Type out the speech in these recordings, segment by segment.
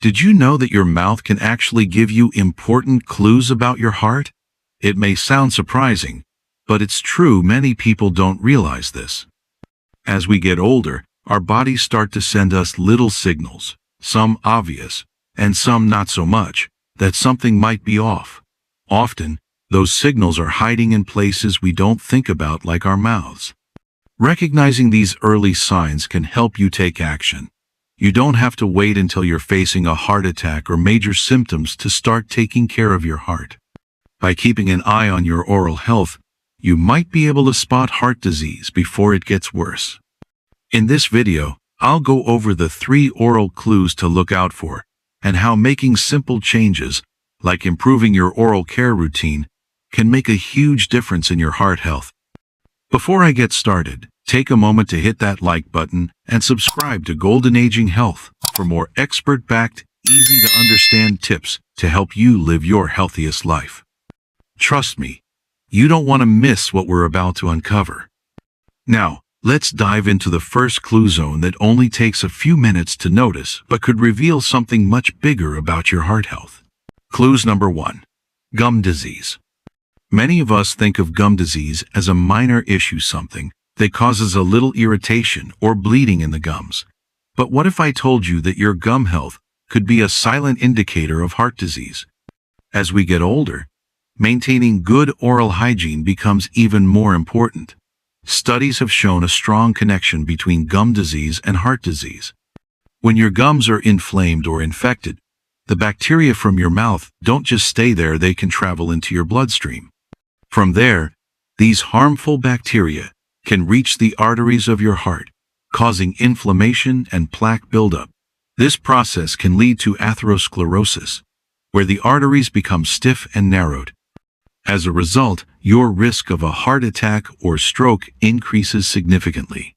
Did you know that your mouth can actually give you important clues about your heart? It may sound surprising, but it's true. Many people don't realize this. As we get older, our bodies start to send us little signals, some obvious, and some not so much, that something might be off. Often, those signals are hiding in places we don't think about, like our mouths. Recognizing these early signs can help you take action. You don't have to wait until you're facing a heart attack or major symptoms to start taking care of your heart. By keeping an eye on your oral health, you might be able to spot heart disease before it gets worse. In this video, I'll go over the 3 oral clues to look out for, and how making simple changes, like improving your oral care routine, can make a huge difference in your heart health. Before I get started, take a moment to hit that like button and subscribe to Golden Aging Health for more expert-backed, easy-to-understand tips to help you live your healthiest life. Trust me, you don't want to miss what we're about to uncover. Now, let's dive into the first clue zone that only takes a few minutes to notice but could reveal something much bigger about your heart health. Clues number 1. Gum disease. Many of us think of gum disease as a minor issue, something that causes a little irritation or bleeding in the gums. But what if I told you that your gum health could be a silent indicator of heart disease? As we get older, maintaining good oral hygiene becomes even more important. Studies have shown a strong connection between gum disease and heart disease. When your gums are inflamed or infected, the bacteria from your mouth don't just stay there, they can travel into your bloodstream. From there, these harmful bacteria can reach the arteries of your heart, causing inflammation and plaque buildup. This process can lead to atherosclerosis, where the arteries become stiff and narrowed. As a result, your risk of a heart attack or stroke increases significantly.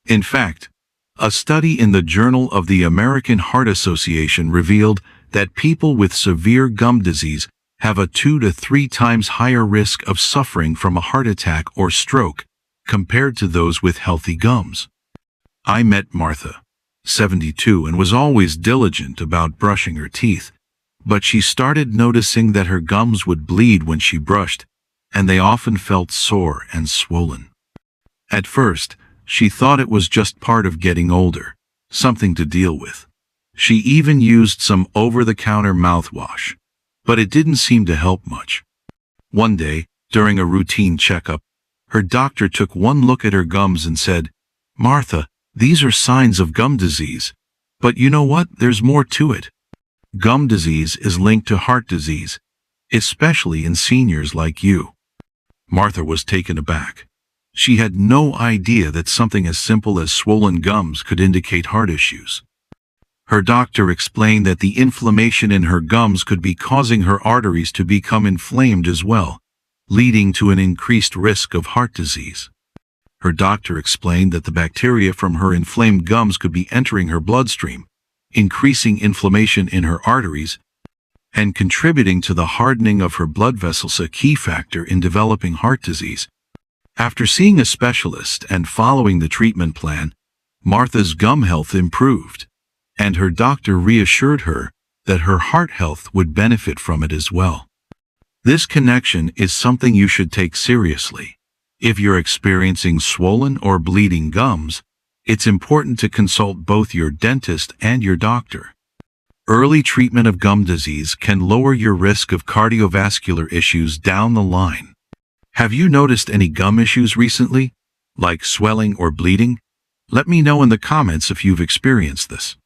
In fact, a study in the Journal of the American Heart Association revealed that people with severe gum disease have a 2 to 3 times higher risk of suffering from a heart attack or stroke compared to those with healthy gums. I met Martha, 72, and was always diligent about brushing her teeth, but she started noticing that her gums would bleed when she brushed, and they often felt sore and swollen. At first, she thought it was just part of getting older, something to deal with. She even used some over-the-counter mouthwash, but it didn't seem to help much. One day, during a routine checkup, her doctor took one look at her gums and said, "Martha, these are signs of gum disease. But you know what? There's more to it. Gum disease is linked to heart disease, especially in seniors like you." Martha was taken aback. She had no idea that something as simple as swollen gums could indicate heart issues. Her doctor explained that the inflammation in her gums could be causing her arteries to become inflamed as well, leading to an increased risk of heart disease. Her doctor explained that the bacteria from her inflamed gums could be entering her bloodstream, increasing inflammation in her arteries, and contributing to the hardening of her blood vessels, a key factor in developing heart disease. After seeing a specialist and following the treatment plan, Martha's gum health improved, and her doctor reassured her that her heart health would benefit from it as well. This connection is something you should take seriously. If you're experiencing swollen or bleeding gums, it's important to consult both your dentist and your doctor. Early treatment of gum disease can lower your risk of cardiovascular issues down the line. Have you noticed any gum issues recently, like swelling or bleeding? Let me know in the comments if you've experienced this.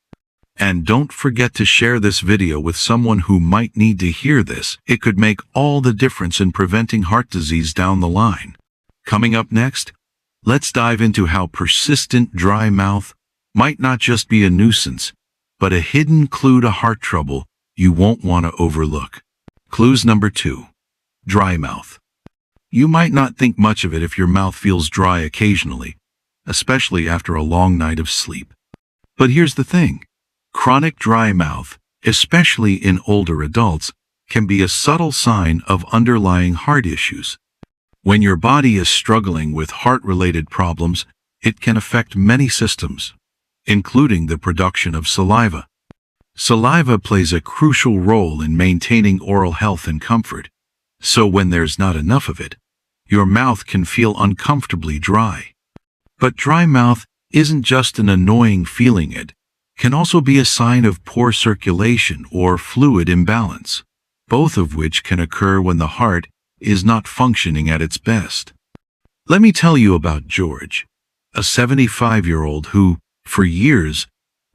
And don't forget to share this video with someone who might need to hear this. It could make all the difference in preventing heart disease down the line. Coming up next, let's dive into how persistent dry mouth might not just be a nuisance, but a hidden clue to heart trouble you won't want to overlook. Clues number 2. Dry mouth. You might not think much of it if your mouth feels dry occasionally, especially after a long night of sleep. But here's the thing. Chronic dry mouth, especially in older adults, can be a subtle sign of underlying heart issues. When your body is struggling with heart-related problems, it can affect many systems, including the production of saliva. Saliva plays a crucial role in maintaining oral health and comfort, so when there's not enough of it, your mouth can feel uncomfortably dry. But dry mouth isn't just an annoying feeling, it can also be a sign of poor circulation or fluid imbalance, both of which can occur when the heart is not functioning at its best. Let me tell you about George, a 75-year-old who, for years,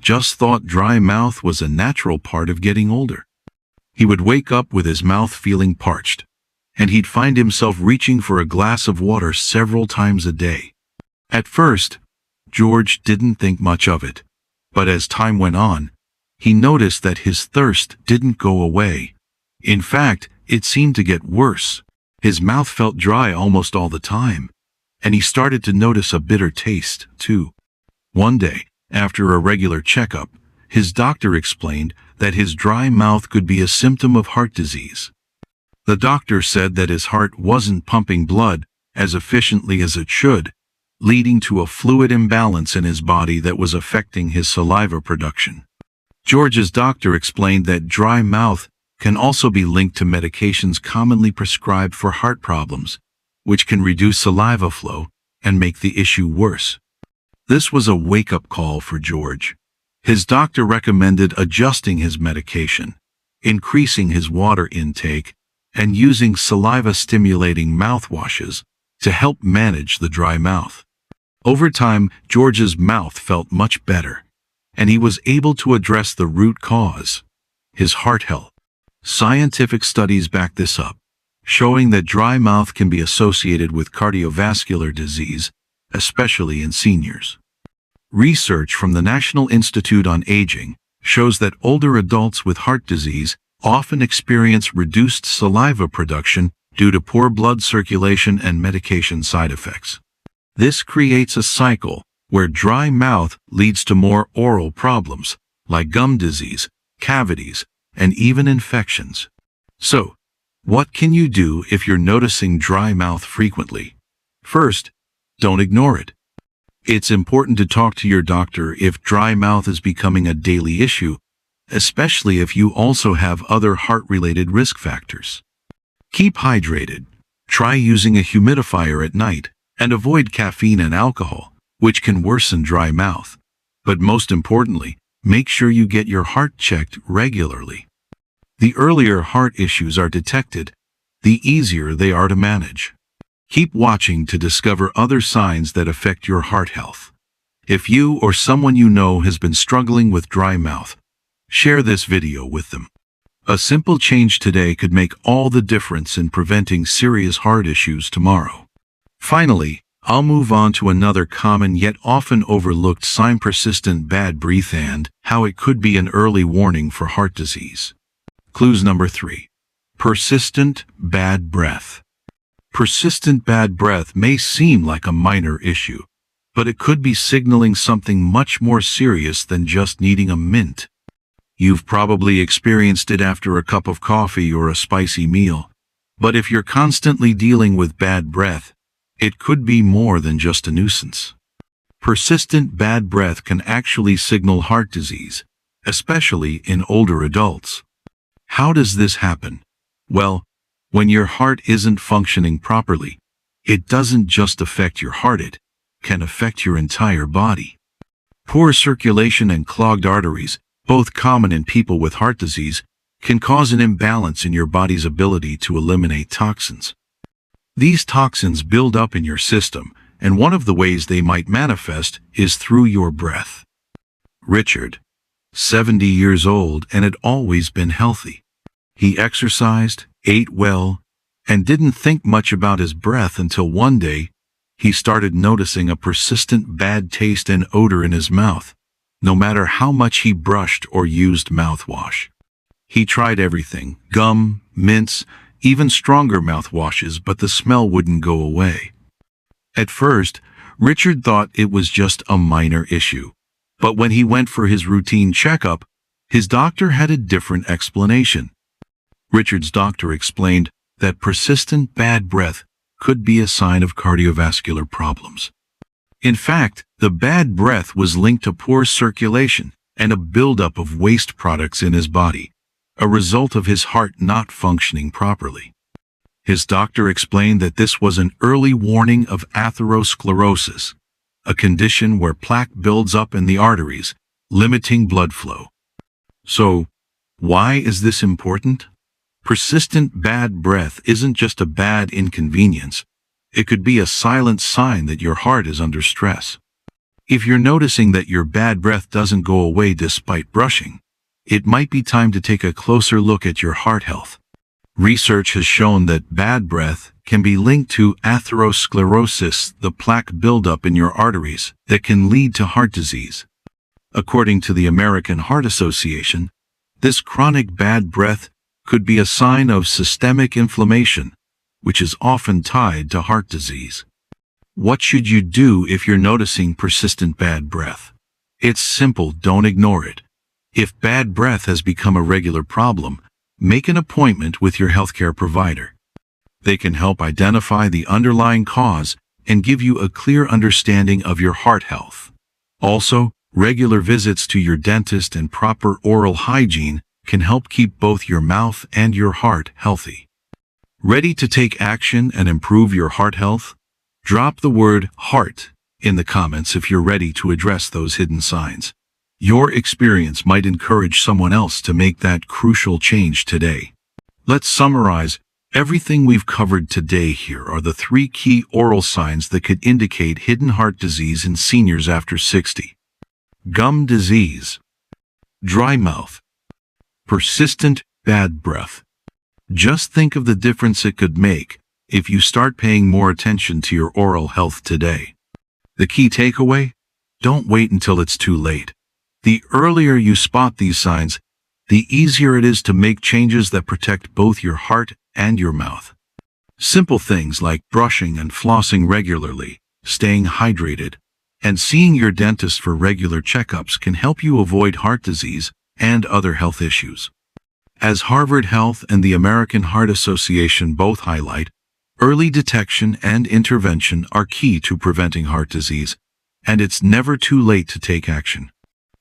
just thought dry mouth was a natural part of getting older. He would wake up with his mouth feeling parched, and he'd find himself reaching for a glass of water several times a day. At first, George didn't think much of it, but as time went on, he noticed that his thirst didn't go away. In fact, it seemed to get worse. His mouth felt dry almost all the time, and he started to notice a bitter taste, too. One day, after a regular checkup, his doctor explained that his dry mouth could be a symptom of heart disease. The doctor said that his heart wasn't pumping blood as efficiently as it should, leading to a fluid imbalance in his body that was affecting his saliva production. George's doctor explained that dry mouth can also be linked to medications commonly prescribed for heart problems, which can reduce saliva flow and make the issue worse. This was a wake-up call for George. His doctor recommended adjusting his medication, increasing his water intake, and using saliva-stimulating mouthwashes to help manage the dry mouth. Over time, George's mouth felt much better, and he was able to address the root cause, his heart health. Scientific studies back this up, showing that dry mouth can be associated with cardiovascular disease, especially in seniors. Research from the National Institute on Aging shows that older adults with heart disease often experience reduced saliva production due to poor blood circulation and medication side effects. This creates a cycle where dry mouth leads to more oral problems, like gum disease, cavities, and even infections. So, what can you do if you're noticing dry mouth frequently? First, don't ignore it. It's important to talk to your doctor if dry mouth is becoming a daily issue, especially if you also have other heart-related risk factors. Keep hydrated. Try using a humidifier at night, and avoid caffeine and alcohol, which can worsen dry mouth. But most importantly, make sure you get your heart checked regularly. The earlier heart issues are detected, the easier they are to manage. Keep watching to discover other signs that affect your heart health. If you or someone you know has been struggling with dry mouth, share this video with them. A simple change today could make all the difference in preventing serious heart issues tomorrow. Finally, I'll move on to another common yet often overlooked sign: persistent bad breath and how it could be an early warning for heart disease. Clues number 3. Persistent bad breath. Persistent bad breath may seem like a minor issue, but it could be signaling something much more serious than just needing a mint. You've probably experienced it after a cup of coffee or a spicy meal, but if you're constantly dealing with bad breath, it could be more than just a nuisance. Persistent bad breath can actually signal heart disease, especially in older adults. How does this happen? Well, when your heart isn't functioning properly, it doesn't just affect your heart, it can affect your entire body. Poor circulation and clogged arteries, both common in people with heart disease, can cause an imbalance in your body's ability to eliminate toxins. These toxins build up in your system, and one of the ways they might manifest is through your breath. Richard, 70 years old and had always been healthy. He exercised, ate well, and didn't think much about his breath until one day, he started noticing a persistent bad taste and odor in his mouth, no matter how much he brushed or used mouthwash. He tried everything: gum, mints, even stronger mouthwashes, but the smell wouldn't go away. At first, Richard thought it was just a minor issue, but when he went for his routine checkup, his doctor had a different explanation. Richard's doctor explained that persistent bad breath could be a sign of cardiovascular problems. In fact, the bad breath was linked to poor circulation and a buildup of waste products in his body, a result of his heart not functioning properly. His doctor explained that this was an early warning of atherosclerosis, a condition where plaque builds up in the arteries, limiting blood flow. So, why is this important? Persistent bad breath isn't just a bad inconvenience. It could be a silent sign that your heart is under stress. If you're noticing that your bad breath doesn't go away despite brushing, it might be time to take a closer look at your heart health. Research has shown that bad breath can be linked to atherosclerosis, the plaque buildup in your arteries that can lead to heart disease. According to the American Heart Association, this chronic bad breath could be a sign of systemic inflammation, which is often tied to heart disease. What should you do if you're noticing persistent bad breath? It's simple, don't ignore it. If bad breath has become a regular problem, make an appointment with your healthcare provider. They can help identify the underlying cause and give you a clear understanding of your heart health. Also, regular visits to your dentist and proper oral hygiene can help keep both your mouth and your heart healthy. Ready to take action and improve your heart health? Drop the word heart in the comments if you're ready to address those hidden signs. Your experience might encourage someone else to make that crucial change today. Let's summarize. Everything we've covered today here are the 3 key oral signs that could indicate hidden heart disease in seniors after 60. Gum disease, dry mouth, persistent bad breath. Just think of the difference it could make if you start paying more attention to your oral health today. The key takeaway? Don't wait until it's too late. The earlier you spot these signs, the easier it is to make changes that protect both your heart and your mouth. Simple things like brushing and flossing regularly, staying hydrated, and seeing your dentist for regular checkups can help you avoid heart disease and other health issues. As Harvard Health and the American Heart Association both highlight, early detection and intervention are key to preventing heart disease, and it's never too late to take action.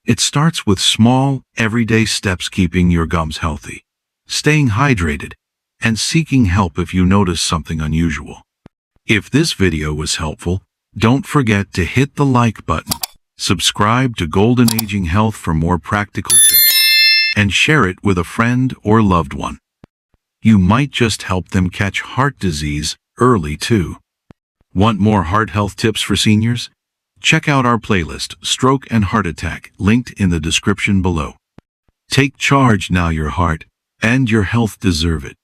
It starts with small, everyday steps, keeping your gums healthy, staying hydrated, and seeking help if you notice something unusual. If this video was helpful, don't forget to hit the like button, subscribe to Golden Aging Health for more practical tips, and share it with a friend or loved one. You might just help them catch heart disease early too. Want more heart health tips for seniors? Check out our playlist, Stroke and Heart Attack, linked in the description below. Take charge now. Your heart and your health deserve it.